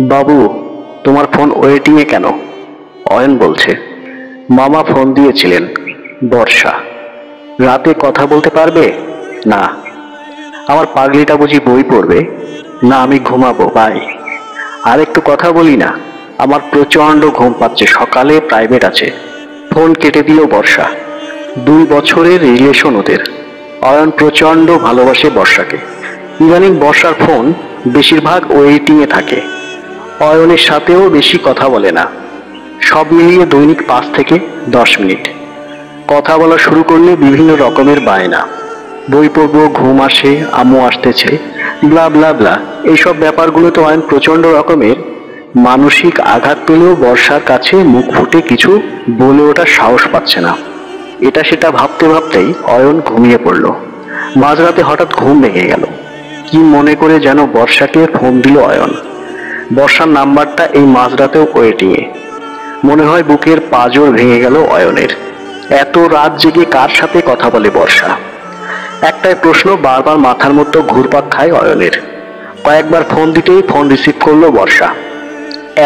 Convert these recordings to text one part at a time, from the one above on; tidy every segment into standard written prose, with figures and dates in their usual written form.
বাবু, তোমার phone waiting এ কেন? অয়ন বলছে, মামা ফোন দিয়েছিলেন। বর্ষা, রাতে কথা বলতে পারবে? না। আমার পাগলিটা বুঝি বই পড়বে? না, আমি ঘুমাবো, বাই। আর একটু কথা বলি না? আমার প্রচন্ড ঘুম পাচ্ছে, সকালে প্রাইভেট আছে। ফোন কেটে দিল বর্ষা। 2 বছরের রিলেশন ওদের। অয়ন প্রচন্ড ভালোবাসে বর্ষাকে। ইদানিং বর্ষার ফোন বেশিরভাগ ওয়েটিং এ থাকে। অয়নের সাথেও বেশি কথা বলে না। সব মিলিয়ে দৈনিক 5 থেকে 10 মিনিট কথা বলা শুরু করলে বিভিন্ন রকমের বায়না। বই পড়বো, ঘুম আসে, আম্মু আসতেছে, ব্লা ব্লা ব্লা। এইসব ব্যাপারগুলোতে অয়ন প্রচন্ড রকমের মানসিক আঘাত পেলেও বর্ষার কাছে মুখ ফুটে কিছু বলে ওঠার সাহস পাচ্ছে না। এটা সেটা ভাবতে ভাবতেই অয়ন ঘুমিয়ে পড়ল। মাঝরাতে হঠাৎ ঘুম ভেঙে গেল। কি মনে করে যেন বর্ষাকে ফোন দিল অয়ন। বর্ষার নাম্বারটা এই মাঝরাতেও ওয়েটিংয়ে। মনে হয় বুকের পাঁজর ভেঙে গেল অয়নের। এত রাত জেগে কার সাথে কথা বলে বর্ষা? একটাই প্রশ্ন বারবার মাথার মধ্যে ঘুরপাক খায় অয়নের। কয়েকবার ফোন দিতেই ফোন রিসিভ করলো বর্ষা।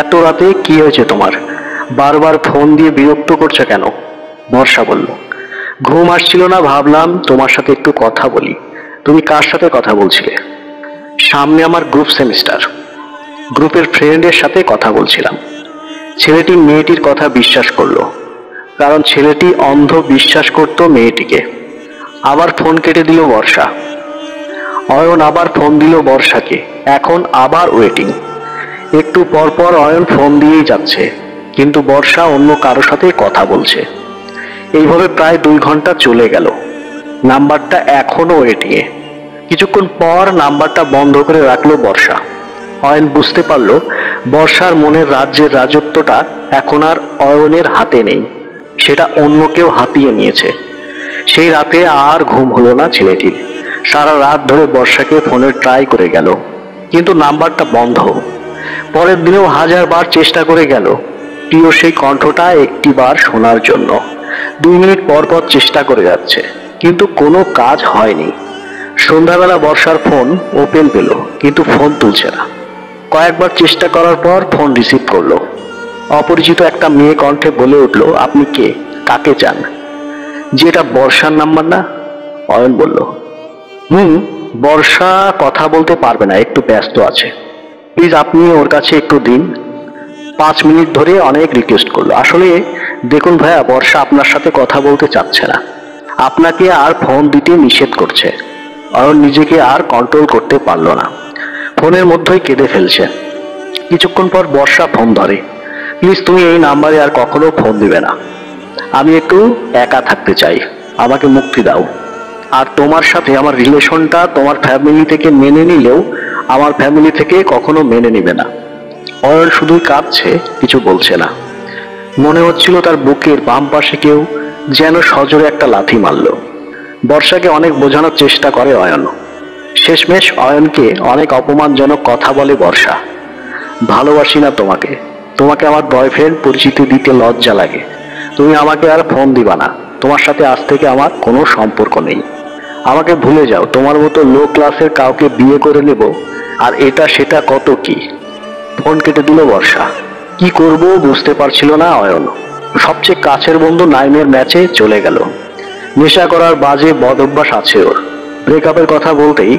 এত রাতে কি হয়েছে তোমার? বারবার ফোন দিয়ে বিরক্ত করছো কেন? বর্ষা বলল, ঘুম আসছিল না, ভাবলাম তোমার সাথে একটু কথা বলি। তুমি কার সাথে কথা বলছিলে? সামনে আমার গ্রুপ সেমিস্টার, গ্রুপের ফ্রেন্ডের সাথে কথা বলছিলাম। ছেলেটি মেয়েটির কথা বিশ্বাস করলো, কারণ ছেলেটি অন্ধ বিশ্বাস করত মেয়েটিকে। আবার ফোন কেটে দিল বর্ষা। অয়ন আবার ফোন দিল বর্ষাকে, এখন আবার ওয়েটিং। একটু পর পর অয়ন ফোন দিয়েই যাচ্ছে, কিন্তু বর্ষা অন্য কারো সাথে কথা বলছে। এইভাবে প্রায় 2 ঘন্টা চলে গেল। নাম্বারটা এখনো ওয়েটিংয়ে। কিছুক্ষণ পর নাম্বারটা বন্ধ করে রাখলো বর্ষা। অয়ন বুঝতে পারল বর্ষার মনের রাজ্যের রাজত্বটা এখন আর অয়নের হাতে নেই, সেটা অন্য কেউ হাতিয়ে নিয়েছে। সেই রাতে আর ঘুম হলো না ছেলেটির। সারা রাত ধরে বর্ষাকে ফোনে ট্রাই করে গেল, কিন্তু নাম্বারটা বন্ধ। পরের দিনেও 1000 বার চেষ্টা করে গেল প্রিয় সেই কণ্ঠটা একটিবার শোনার জন্য। 2 মিনিট পর পর চেষ্টা করে যাচ্ছে, কিন্তু কোনো কাজ হয়নি। সন্ধ্যাবেলা বর্ষার ফোন ওপেন পেল, কিন্তু ফোন তুলছে না। কয়েকবার চেষ্টা করার পর ফোন রিসিভ করলো। অপরিচিত একটা মেয়ে কণ্ঠে বলে উঠল, আপনি কে? কাকে চান? যেটা বর্ষার নাম্বার না? অয়ন বলল, বর্ষা কথা বলতে পারবে না, একটু ব্যস্ত আছে। প্লিজ আপনি ওর কাছে একটু দিন। 5 মিনিট ধরে অনেক রিকোয়েস্ট করলো। আসলে দেখুন ভাইয়া, বর্ষা আপনার সাথে কথা বলতে চাচ্ছে না, আপনাকে আর ফোন দিতে নিষেধ করছে। অয়ন নিজেকে আর কন্ট্রোল করতে পারল না, ফোনের মধ্যেই কেঁদে ফেলছে। কিছুক্ষণ পর বর্ষা ফোন ধরে। প্লিজ তুমি এই নাম্বারে আর কখনো ফোন দিবে না। আমি একটু একা থাকতে চাই, আমাকে মুক্তি দাও। আর তোমার সাথে আমার রিলেশনটা তোমার ফ্যামিলি থেকে মেনে নিলেও আমার ফ্যামিলি থেকে কখনো মেনে নিবে না। অয়ন শুধুই কাঁদছে, কিছু বলছে না। মনে হচ্ছিল তার বুকের বাম পাশে কেউ যেন সজোরে একটা লাথি মারল। বর্ষাকে অনেক বোঝানোর চেষ্টা করে অয়ন। শেষমেশ অয়নকে অনেক অপমানজনক কথা বলে বর্ষা। ভালোবাসি না তোমাকে, তোমাকে আমার বয়ফ্রেন্ড পরিচিতি দিতে লজ্জা লাগে। তুমি আমাকে আর ফোন দিবা না, তোমার সাথে আজ থেকে আমার কোনো সম্পর্ক নেই। আমাকে ভুলে যাও, তোমার মতো লো ক্লাসের কাউকে বিয়ে করে নেব, আর এটা সেটা কত কি। ফোন কেটে দিল বর্ষা। কি করব বুঝতে পারছিল না অয়ন। সবচেয়ে কাছের বন্ধু নাইমের ম্যাচে চলে গেল। নেশা করার বাজে বদ অভ্যাস আছে ওর। ব্রেকআপের কথা বলতেই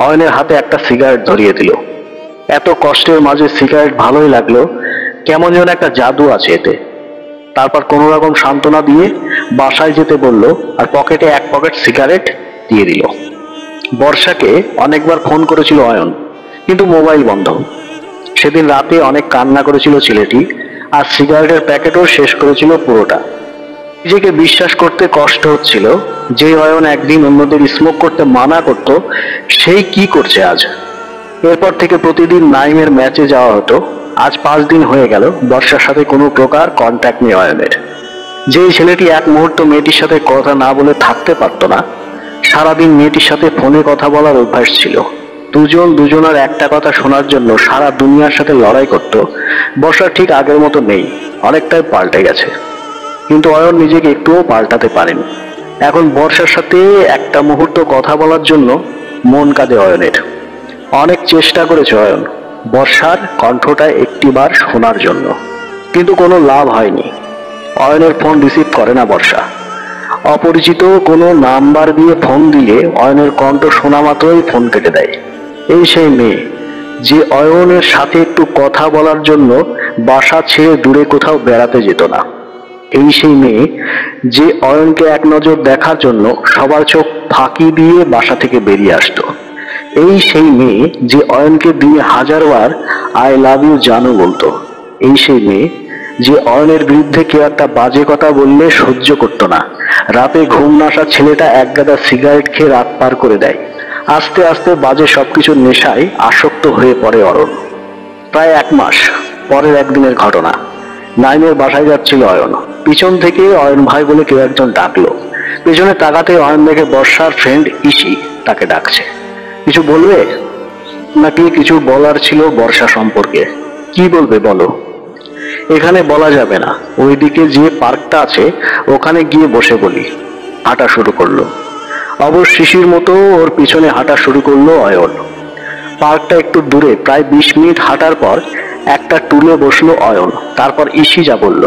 অয়নের হাতে একটা সিগারেট ধরিয়ে দিল। এত কষ্টের মাঝে সিগারেট ভালোই লাগলো, কেমন যেন একটা জাদু আছে এতে। তারপর কোনো রকম সান্ত্বনা দিয়ে বাসায় যেতে বলল, আর পকেটে 1 পকেট সিগারেট দিয়ে দিল। বর্ষাকে অনেকবার ফোন করেছিল অয়ন, কিন্তু মোবাইল বন্ধ। সেদিন রাতে অনেক কান্না করেছিল ছেলেটি, আর সিগারেটের প্যাকেটও শেষ করেছিল পুরোটা। নিজেকে বিশ্বাস করতে কষ্ট হচ্ছিল, যে অয়ন একদিন অন্যদের স্মোক করতে মানা করত, সেই কি করছে আজ। এরপর থেকে প্রতিদিন নাইমের ম্যাচে যাওয়া হতো। আজ 5 দিন হয়ে গেল বর্ষার সাথে কোনো প্রকার কন্ট্যাক্ট নেই অয়নের। যেই ছেলেটি এক মুহূর্ত মেয়েটির সাথে কথা না বলে থাকতে পারতো না, সারাদিন মেয়েটির সাথে ফোনে কথা বলার অভ্যাস ছিল। দুজন দুজনের একটা কথা শোনার জন্য সারা দুনিয়ার সাথে লড়াই করত। বর্ষা ঠিক আগের মতো নেই, অনেকটাই পাল্টে গেছে। কিন্তু অয়ন নিজেকে একটুও পাল্টাতে পারেনি। এখন বর্ষার সাথে একটা মুহূর্ত কথা বলার জন্য মন কাঁদে অয়নের। অনেক চেষ্টা করেছে অয়ন, বর্ষার কণ্ঠটা একটিবার শোনার জন্য, কিন্তু কোনো লাভ হয়নি। অয়নের ফোন রিসিভ করে না বর্ষা। অপরিচিত কোনো নাম্বার দিয়ে ফোন দিলে অয়নের কণ্ঠ শোনা মাত্রই ফোন কেটে দেয়। এই সেই মেয়ে যে অয়নের সাথে একটু কথা বলার জন্য বাসা ছেড়ে দূরে কোথাও বেড়াতে যেত না। এই সেই মেয়ে যে অয়নকে এক নজর দেখার জন্য সবার চোখ ফাঁকি দিয়ে বাসা থেকে বেরিয়ে আসতো। এই সেই মেয়ে যে অয়নকে দিনে 1000 বার আই লাভ ইউ জানো বলতো। এই সেই মেয়ে যে অয়নের বিরুদ্ধে কেউ একটা বাজে কথা বললে সহ্য করতো না। রাতে ঘুম না আসা ছেলেটা এক গাদা সিগারেট খেয়ে রাত পার করে দেয়। আস্তে আস্তে বাজে সবকিছুর নেশায় আসক্ত হয়ে পড়ে অরণ। প্রায় 1 মাস পরের একদিনের ঘটনা। নাইমের বাসায় যাচ্ছিল অয়ন। পিছন থেকে অয়ন ভাই বলে কেউ একজন ডাকলো। পেছনে তাকাতে অয়ন দেখে বর্ষার ফ্রেন্ড ইসি তাকে ডাকছে। কিছু বলবে নাকি কিছু বলার ছিল বর্ষা সম্পর্কে? কি বলবে বলো? এখানে বলা যাবে না, ওইদিকে যে পার্কটা আছে ওখানে গিয়ে বসে বলি। হাঁটা শুরু করলো। অবশ্য শিশির মতো ওর পিছনে হাঁটা শুরু করলো অয়ন। পার্কটা একটু দূরে, প্রায় 20 মিনিট হাঁটার পর একটা টুলে বসলো অয়ন। তারপর ইসি যা বলল,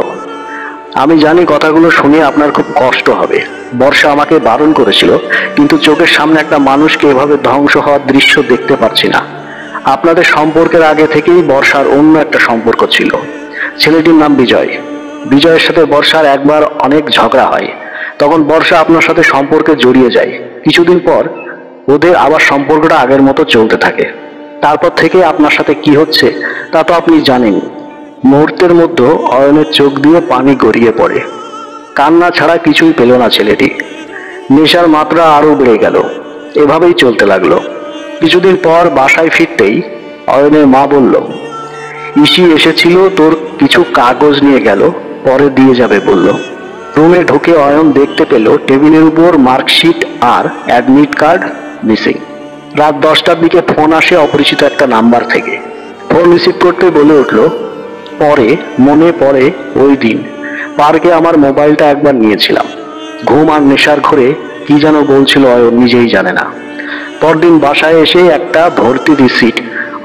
আমি জানি কথাগুলো শুনে আপনার খুব কষ্ট হবে। বর্ষা আমাকে বারণ করেছিল, কিন্তু চোখের সামনে একটা মানুষকে এভাবে ধ্বংস হওয়ার দৃশ্য দেখতে পাচ্ছি না। আপনাদের সম্পর্কের আগে থেকেই বর্ষার অন্য একটা সম্পর্ক ছিল। ছেলেটির নাম বিজয়। বিজয়ের সাথে বর্ষার একবার অনেক ঝগড়া হয়। তখন বর্ষা আপনার সাথে সম্পর্কে জড়িয়ে যায়। কিছুদিন পর ওদের আবার সম্পর্কটা আগের মতো চলতে থাকে। তারপর থেকে আপনার সাথে কি হচ্ছে তা তো আপনি জানেন। মুহূর্তের মধ্যে অয়নের চোখ দিয়ে পানি গড়িয়ে পড়ে। কান্না ছাড়া কিছুই পেল না ছেলেটি। নেশার মাত্রা আরো বেড়ে গেল। এভাবেই চলতে লাগলো। কিছুদিন পর বাসায় ফিরতেই অয়নের মা বলল, ইসি এসেছিল, তোর কিছু কাগজ নিয়ে গেল, পরে দিয়ে যাবে বলল। রুমে ঢুকে অয়ন দেখতে পেল টেবিলের উপর মার্কশিট আর অ্যাডমিট কার্ড মিসিং। রাত 10টার দিকে ফোন আসে অপরিচিত একটা নাম্বার থেকে। ফোন রিসিভ করতে বলে উঠল, পরে মনে পড়ে ওই দিন পার্কে আমার মোবাইলটা একবার নিয়েছিলাম। ঘুম আর নেশার ঘরে কি যেন বলছিল অয়ন নিজেই জানে না। পরদিন বাসায় এসে একটা ভর্তি রিসিট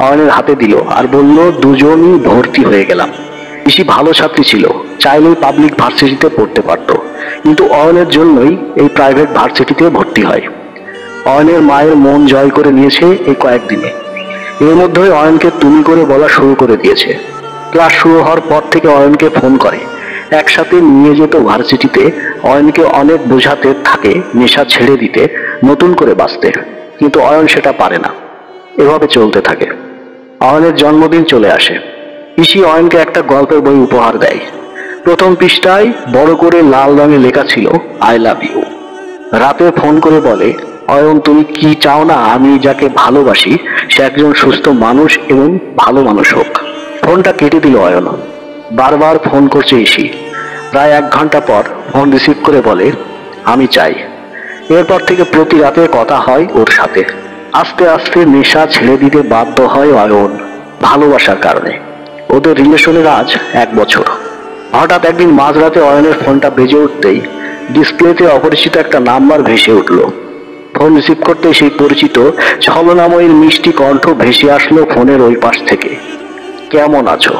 অয়নের হাতে দিল আর বলল, দুজনই ভর্তি হয়ে গেলাম। ইসি ভালো ছাত্রী ছিল, চাইলেই পাবলিক ভার্সিটিতে পড়তে পারত, কিন্তু অয়নের জন্যই এই প্রাইভেট ভার্সিটিতে ভর্তি হয়। অয়নের মায়ের মন জয় করে নিয়েছে এই কয়েকদিনে। এর মধ্যে অয়নকে তুমি করে বলা শুরু করে দিয়েছে। ক্লাস শুরু হওয়ার পর থেকে অয়নকে ফোন করে, একসাথে নিয়ে যেত ভার্সিটিতে। অয়নকে অনেক বোঝাতে থাকে নেশা ছেড়ে দিতে, নতুন করে বাঁচতে, কিন্তু অয়ন সেটা পারে না। এভাবে চলতে থাকে। অয়নের জন্মদিন চলে আসে। ইসি অয়নকে একটা গল্পের বই উপহার দেয়। প্রথম পৃষ্ঠায় বড় করে লাল রঙে লেখা ছিল, আই লাভ ইউ। রাতে ফোন করে বলে, অয়ন তুমি কি চাও না আমি যাকে ভালোবাসি সে একজন সুস্থ মানুষ এবং ভালো মানুষ হোক? ফোনটা কেটে দিল অয়ন। বারবার ফোন করছে ইসি। প্রায় 1 ঘন্টা পর ফোন রিসিভ করে বলে, আমি চাই। এরপর থেকে প্রতি রাতে কথা হয় ওর সাথে। আস্তে আস্তে নেশা ছেড়ে দিতে বাধ্য হয় অয়ন, ভালোবাসার কারণে। ওদের রিলেশনের আজ 1 বছর। হঠাৎ একদিন মাঝরাতে অয়নের ফোনটা বেজে উঠতেই ডিসপ্লেতে অপরিচিত একটা নাম্বার ভেসে উঠল। ফোন রিসিভ করতে সেই পরিচিত ছলনাময়ীর মিষ্টি কণ্ঠ ভেসে আসলো ফোনের ওই পাশ থেকে, কেমন আছো?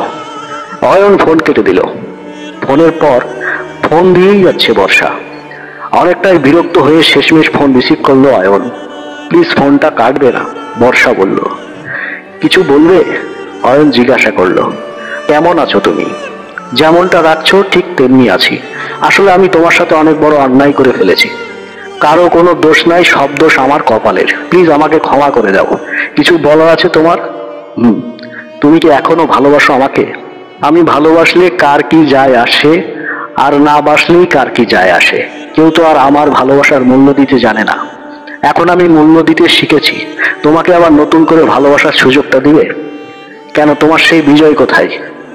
অয়ন ফোন কেটে দিল। ফোনের পর ফোন দিয়েই যাচ্ছে বর্ষা। অনেকটাই বিরক্ত হয়ে শেষমেশ ফোন রিসিভ করলো অয়ন। প্লিজ ফোনটা কাটবে না, বর্ষা বলল। কিছু বলবে? অয়ন জিজ্ঞাসা করলো। কেমন আছো তুমি? যেমনটা রাখছো ঠিক তেমনি আছি। আসলে আমি তোমার সাথে অনেক বড় অন্যায় করে ফেলেছি। কারো কোনো দোষ নাই, সব দোষ আমার কপালের। প্লিজ আমাকে ক্ষমা করে দাও। কিছু বলার আছে তোমার? তুমি কি এখনো ভালোবাসো আমাকে? আমি ভালোবাসলে কার কি যায় আসে, আর না বাসলেই কার কি যায় আসে। কেউ তো আর আমার ভালোবাসার মূল্য দিতে জানে না। এখন আমি মূল্য দিতে শিখেছি। তোমাকে আবার নতুন করে ভালোবাসার সুযোগটা দিবে? কেন, তোমার সেই বিজয় কোথায়?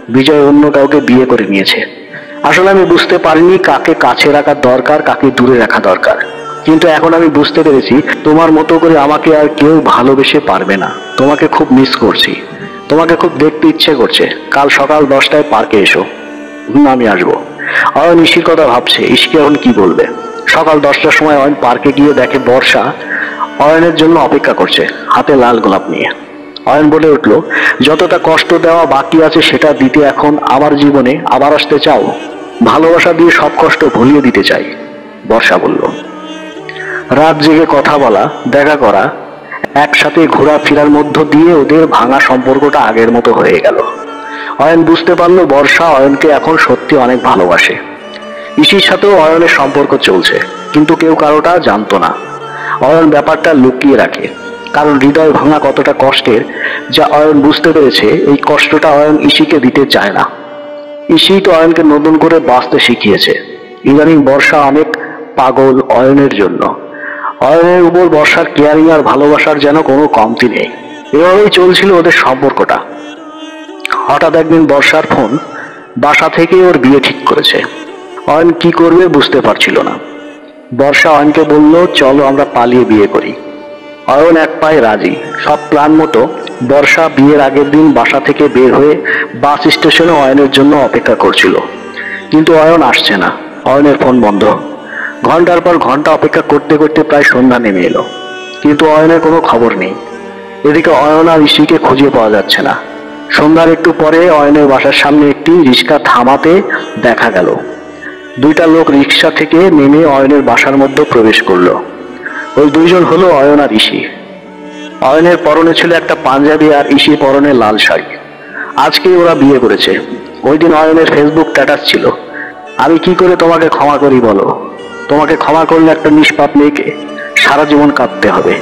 বিজয় অন্য কাউকে বিয়ে করে নিয়েছে। আসলে আমি বুঝতে পারিনি কাকে কাছে রাখা দরকার, কাকে দূরে রাখা দরকার। কিন্তু এখন আমি বুঝতে পেরেছি তোমার মতো করে আমাকে আর কেউ ভালোবেসে পারবে না। তোমাকে খুব মিস করছি। তোমাকে খুব দেখতে ইচ্ছে করছে। কাল সকাল 10টায় পার্কে এসো। আমি আসবো। অয়ন ইসির কথা ভাবছে, ইসকে এখন কি বলবে। সকাল 10টার সময় অয়ন পার্কে গিয়ে দেখে বর্ষা অয়নের জন্য অপেক্ষা করছে, হাতে লাল গোলাপ নিয়ে। অয়ন বলে উঠল, যতটা কষ্ট দেওয়া বাকি আছে সেটা দিতে এখন আমার জীবনে আবার আসতে চাও? ভালোবাসা দিয়ে সব কষ্ট ভুলিয়ে দিতে চাই, বর্ষা বলল। রাত জেগে কথা বলা, দেখা করা, একসাথে ঘোরাফেরার মধ্য দিয়ে ওদের ভাঙা সম্পর্কটা আগের মতো হয়ে গেল। অয়ন বুঝতে পারলো বর্ষা অয়নকে এখন সত্যি অনেক ভালোবাসে। ইসির সাথেও অয়নের সম্পর্ক চলছে, কিন্তু কেউ কারোটা জানতো না। অয়ন ব্যাপারটা লুকিয়ে রাখে, কারণ হৃদয় ভাঙা কতটা কষ্টের যা অয়ন বুঝতে পেরেছে, এই কষ্টটা অয়ন ইসিকে দিতে চায় না। ইসি তো অয়নকে নতুন করে বাঁচতে শিখিয়েছে। ইদানিং বর্ষা অনেক পাগল অয়নের জন্য। অয়নের উপর বর্ষার কেয়ারিং আর ভালোবাসার যেন কোনো কমতি নেই। এভাবেই চলছিল ওদের সম্পর্কটা। হঠাৎ একদিন বর্ষার ফোন, বাসা থেকে ওর বিয়ে ঠিক করেছে। অয়ন কি করবে বুঝতে পারছিল না। বর্ষা অয়নকে বলল, চলো আমরা পালিয়ে বিয়ে করি। অয়ন এক পায়ে রাজি। সব প্ল্যান মতো বর্ষা বিয়ের আগের দিন বাসা থেকে বের হয়ে বাস স্টেশনে অয়নের জন্য অপেক্ষা করছিল, কিন্তু অয়ন আসছে না। অয়নের ফোন বন্ধ। ঘন্টার পর ঘন্টা অপেক্ষা করতে করতে প্রায় সন্ধ্যা নেমে এলো, কিন্তু অয়নের কোনো খবর নেই। এদিকে অয়ন আর ইসিকে খুঁজে পাওয়া যাচ্ছে না। সন্ধ্যার একটু পরে অয়নের বাসার সামনে একটি রিক্সা থামাতে দেখা গেল। দুইটা লোক রিক্সা থেকে নেমে অয়নের বাসার মধ্যে প্রবেশ করলো। ওই দুইজন হলো অয়ন আর ইসি। অয়নের পরনে ছিল একটা পাঞ্জাবি আর ইসির পরনে লাল শাড়ি। আজকেই ওরা বিয়ে করেছে। ওই দিন অয়নের ফেসবুক স্ট্যাটাস ছিল, আমি কি করে তোমাকে ক্ষমা করি বলো? তোমাকে ক্ষমা করলে একটা নিষ্পাপ মেয়েকে সারা জীবন কাঁদতে হবে।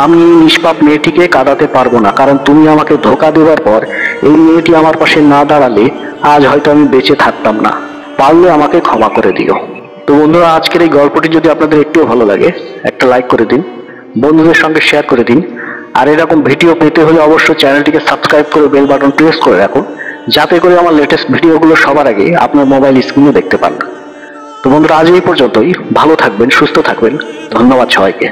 আমি এই নিষ্পাপ মেয়েটিকে কাঁদাতে পারবো না, কারণ তুমি আমাকে ধোঁকা দেওয়ার পর এই মেয়েটি আমার পাশে না দাঁড়ালে আজ হয়তো আমি বেঁচে থাকতাম না। পারলে আমাকে ক্ষমা করে দিও। তো বন্ধুরা, আজকের এই গল্পটি যদি আপনাদের একটুও ভালো লাগে, একটা লাইক করে দিন, বন্ধুদের সঙ্গে শেয়ার করে দিন। আর এরকম ভিডিও পেতে হলে অবশ্যই চ্যানেলটিকে সাবস্ক্রাইব করে বেল বাটন প্রেস করে রাখুন, যাতে করে আমার লেটেস্ট ভিডিওগুলো সবার আগে আপনার মোবাইল স্ক্রিনে দেখতে পান। তো বন্ধুরা, আজ এই পর্যন্তই। ভালো থাকবেন, সুস্থ থাকবেন। ধন্যবাদ সবাইকে।